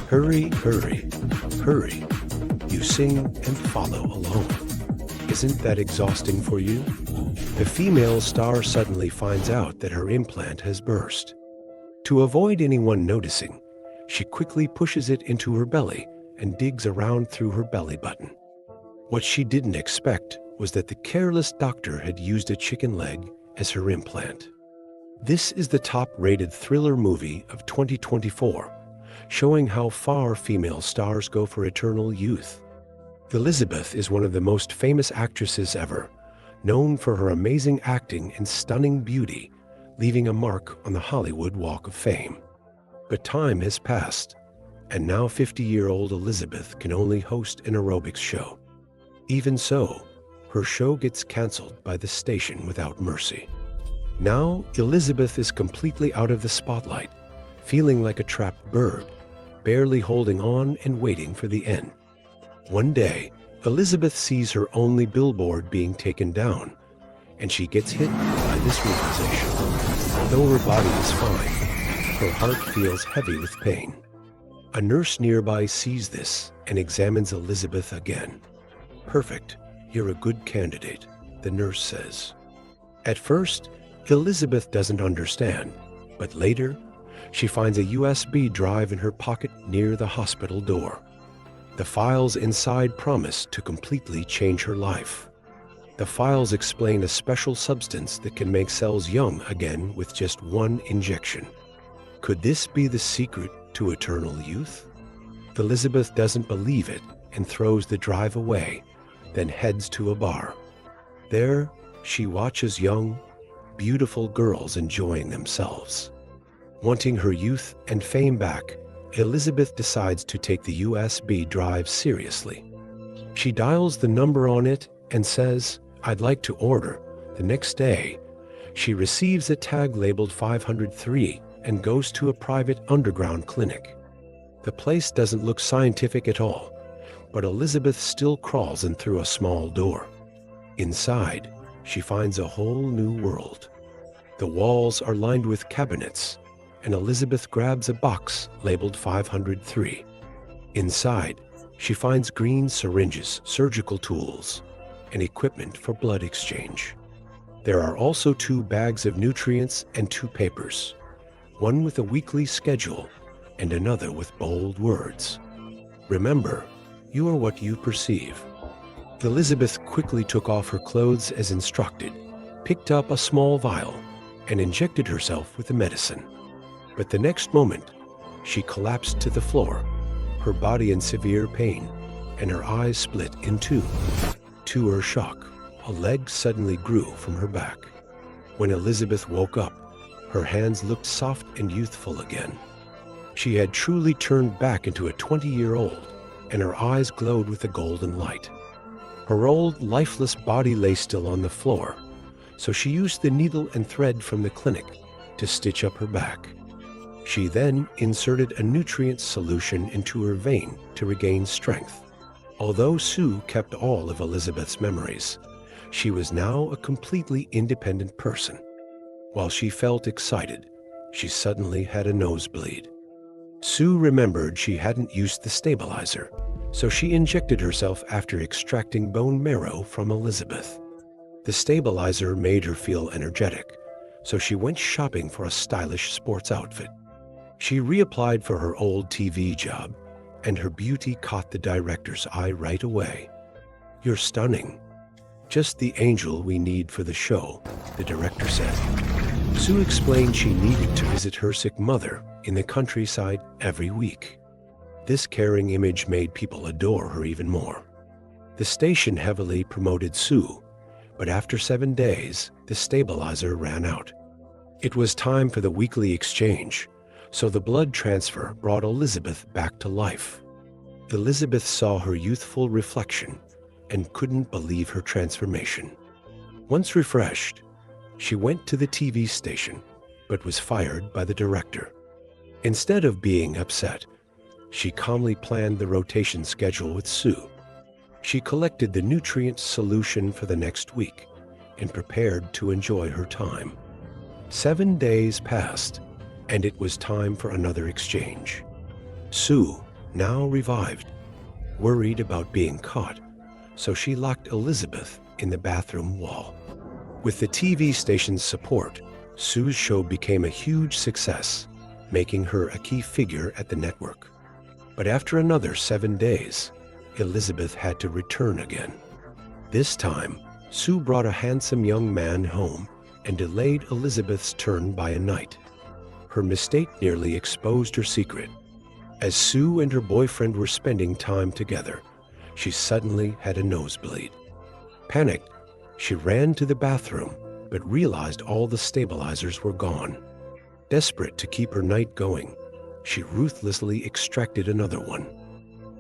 Hurry, hurry, hurry. You sing and follow alone. Isn't that exhausting for you? The female star suddenly finds out that her implant has burst. To avoid anyone noticing, she quickly pushes it into her belly and digs around through her belly button. What she didn't expect was that the careless doctor had used a chicken leg as her implant. This is the top-rated thriller movie of 2024, showing how far female stars go for eternal youth. Elizabeth is one of the most famous actresses ever, known for her amazing acting and stunning beauty, leaving a mark on the Hollywood Walk of Fame. But time has passed, and now 50-year-old Elizabeth can only host an aerobics show. Even so, her show gets canceled by the station without mercy. Now, Elizabeth is completely out of the spotlight, feeling like a trapped bird, barely holding on and waiting for the end. One day, Elizabeth sees her only billboard being taken down, and she gets hit by this realization. Though her body is fine, her heart feels heavy with pain. A nurse nearby sees this and examines Elizabeth again. "Perfect, you're a good candidate," the nurse says. At first, Elizabeth doesn't understand, but later, she finds a USB drive in her pocket near the hospital door. The files inside promise to completely change her life. The files explain a special substance that can make cells young again with just one injection. Could this be the secret to eternal youth? Elizabeth doesn't believe it and throws the drive away, then heads to a bar. There, she watches young, beautiful girls enjoying themselves. Wanting her youth and fame back, Elizabeth decides to take the USB drive seriously. She dials the number on it and says, "I'd like to order." The next day, she receives a tag labeled 503 and goes to a private underground clinic. The place doesn't look scientific at all, but Elizabeth still crawls in through a small door. Inside, she finds a whole new world. The walls are lined with cabinets, and Elizabeth grabs a box labeled 503. Inside, she finds green syringes, surgical tools, and equipment for blood exchange. There are also 2 bags of nutrients and 2 papers, one with a weekly schedule and another with bold words. "Remember, you are what you perceive." Elizabeth quickly took off her clothes as instructed, picked up a small vial, and injected herself with the medicine. But the next moment, she collapsed to the floor, her body in severe pain, and her eyes split in two. To her shock, a leg suddenly grew from her back. When Elizabeth woke up, her hands looked soft and youthful again. She had truly turned back into a 20-year-old, and her eyes glowed with a golden light. Her old, lifeless body lay still on the floor, so she used the needle and thread from the clinic to stitch up her back. She then inserted a nutrient solution into her vein to regain strength. Although Sue kept all of Elizabeth's memories, she was now a completely independent person. While she felt excited, she suddenly had a nosebleed. Sue remembered she hadn't used the stabilizer, so she injected herself after extracting bone marrow from Elizabeth. The stabilizer made her feel energetic, so she went shopping for a stylish sports outfit. She reapplied for her old TV job, and her beauty caught the director's eye right away. "You're stunning. Just the angel we need for the show," the director said. Sue explained she needed to visit her sick mother in the countryside every week. This caring image made people adore her even more. The station heavily promoted Sue, but after 7 days, the stabilizer ran out. It was time for the weekly exchange, so the blood transfer brought Elizabeth back to life. Elizabeth saw her youthful reflection and couldn't believe her transformation. Once refreshed, she went to the TV station, but was fired by the director. Instead of being upset, she calmly planned the rotation schedule with Sue. She collected the nutrient solution for the next week and prepared to enjoy her time. 7 days passed, and it was time for another exchange. Sue, now revived, worried about being caught, so she locked Elizabeth in the bathroom wall. With the TV station's support, Sue's show became a huge success, making her a key figure at the network. But after another 7 days, Elizabeth had to return again. This time, Sue brought a handsome young man home and delayed Elizabeth's turn by a night. Her mistake nearly exposed her secret. As Sue and her boyfriend were spending time together, she suddenly had a nosebleed. Panicked, she ran to the bathroom, but realized all the stabilizers were gone. Desperate to keep her night going, she ruthlessly extracted another one.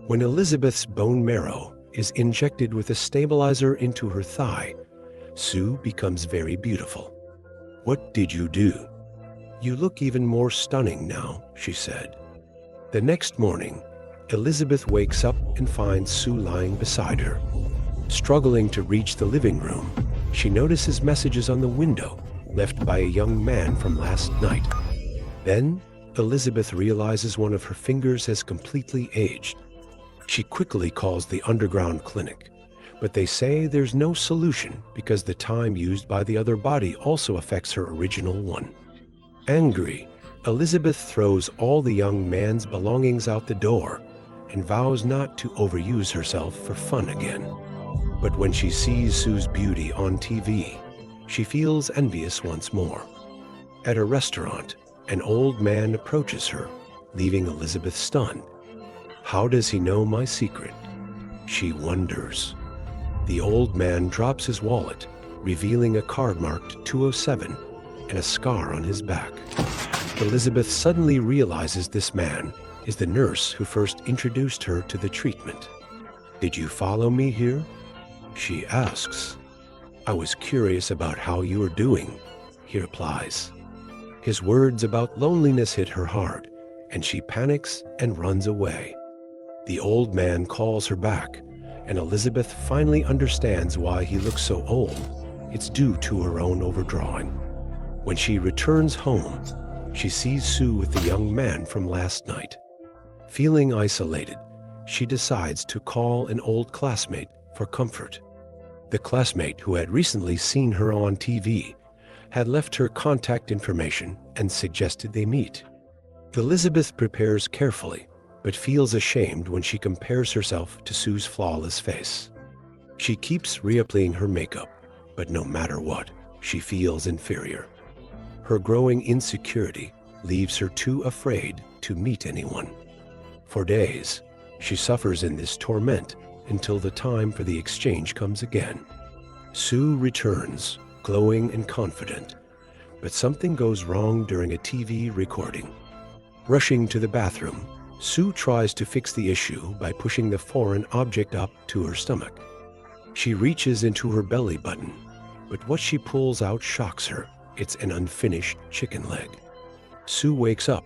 When Elizabeth's bone marrow is injected with a stabilizer into her thigh, Sue becomes very beautiful. "What did you do? You look even more stunning now," she said. The next morning, Elizabeth wakes up and finds Sue lying beside her. Struggling to reach the living room, she notices messages on the window left by a young man from last night. Then, Elizabeth realizes one of her fingers has completely aged. She quickly calls the underground clinic, but they say there's no solution because the time used by the other body also affects her original one. Angry, Elizabeth throws all the young man's belongings out the door and vows not to overuse herself for fun again. But when she sees Sue's beauty on TV, she feels envious once more. At a restaurant, an old man approaches her, leaving Elizabeth stunned. How does he know my secret? She wonders. The old man drops his wallet, revealing a card marked 207 and a scar on his back. Elizabeth suddenly realizes this man is the nurse who first introduced her to the treatment. "Did you follow me here?" she asks. "I was curious about how you are doing," he replies. His words about loneliness hit her hard, and she panics and runs away. The old man calls her back, and Elizabeth finally understands why he looks so old. It's due to her own overdrawing. When she returns home, she sees Sue with the young man from last night. Feeling isolated, she decides to call an old classmate for comfort. The classmate who had recently seen her on TV had left her contact information and suggested they meet. Elizabeth prepares carefully, but feels ashamed when she compares herself to Sue's flawless face. She keeps reapplying her makeup, but no matter what, she feels inferior. Her growing insecurity leaves her too afraid to meet anyone. For days, she suffers in this torment until the time for the exchange comes again. Sue returns, glowing and confident, but something goes wrong during a TV recording. Rushing to the bathroom, Sue tries to fix the issue by pushing the foreign object up to her stomach. She reaches into her belly button, but what she pulls out shocks her. It's an unfinished chicken leg. Sue wakes up,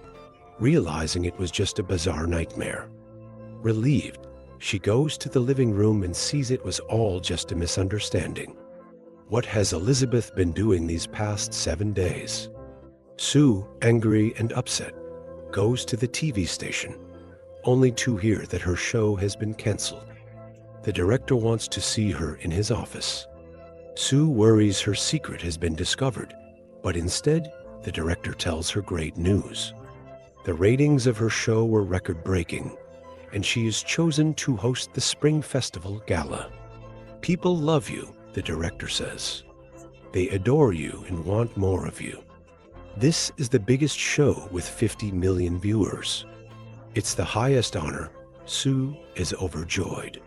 realizing it was just a bizarre nightmare. Relieved, she goes to the living room and sees it was all just a misunderstanding. What has Elizabeth been doing these past 7 days? Sue, angry and upset, goes to the TV station, only to hear that her show has been canceled. The director wants to see her in his office. Sue worries her secret has been discovered, but instead, the director tells her great news. The ratings of her show were record-breaking, and she is chosen to host the Spring Festival Gala. "People love you," the director says. "They adore you and want more of you. This is the biggest show with 50 million viewers. It's the highest honor." Sue is overjoyed.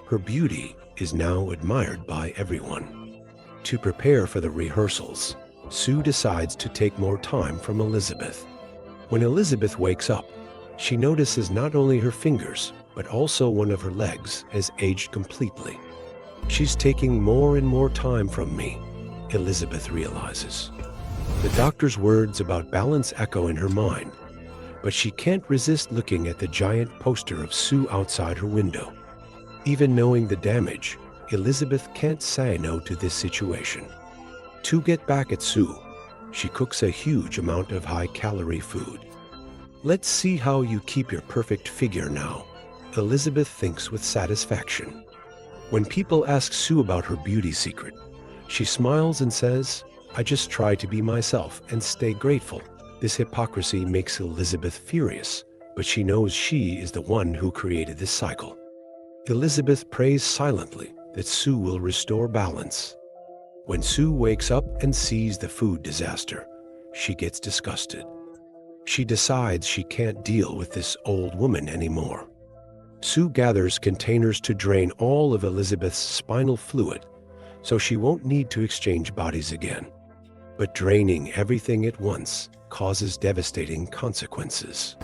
Her beauty is now admired by everyone. To prepare for the rehearsals, Sue decides to take more time from Elizabeth. When Elizabeth wakes up, she notices not only her fingers, but also one of her legs has aged completely. "She's taking more and more time from me," Elizabeth realizes. The doctor's words about balance echo in her mind, but she can't resist looking at the giant poster of Sue outside her window. Even knowing the damage, Elizabeth can't say no to this situation. To get back at Sue, she cooks a huge amount of high-calorie food. Let's see how you keep your perfect figure now. Elizabeth thinks with satisfaction. When people ask Sue about her beauty secret, she smiles and says, I just try to be myself and stay grateful. This hypocrisy makes Elizabeth furious, but she knows she is the one who created this cycle. Elizabeth prays silently that Sue will restore balance. When Sue wakes up and sees the food disaster, she gets disgusted. She decides she can't deal with this old woman anymore. Sue gathers containers to drain all of Elizabeth's spinal fluid, so she won't need to exchange bodies again. But draining everything at once causes devastating consequences.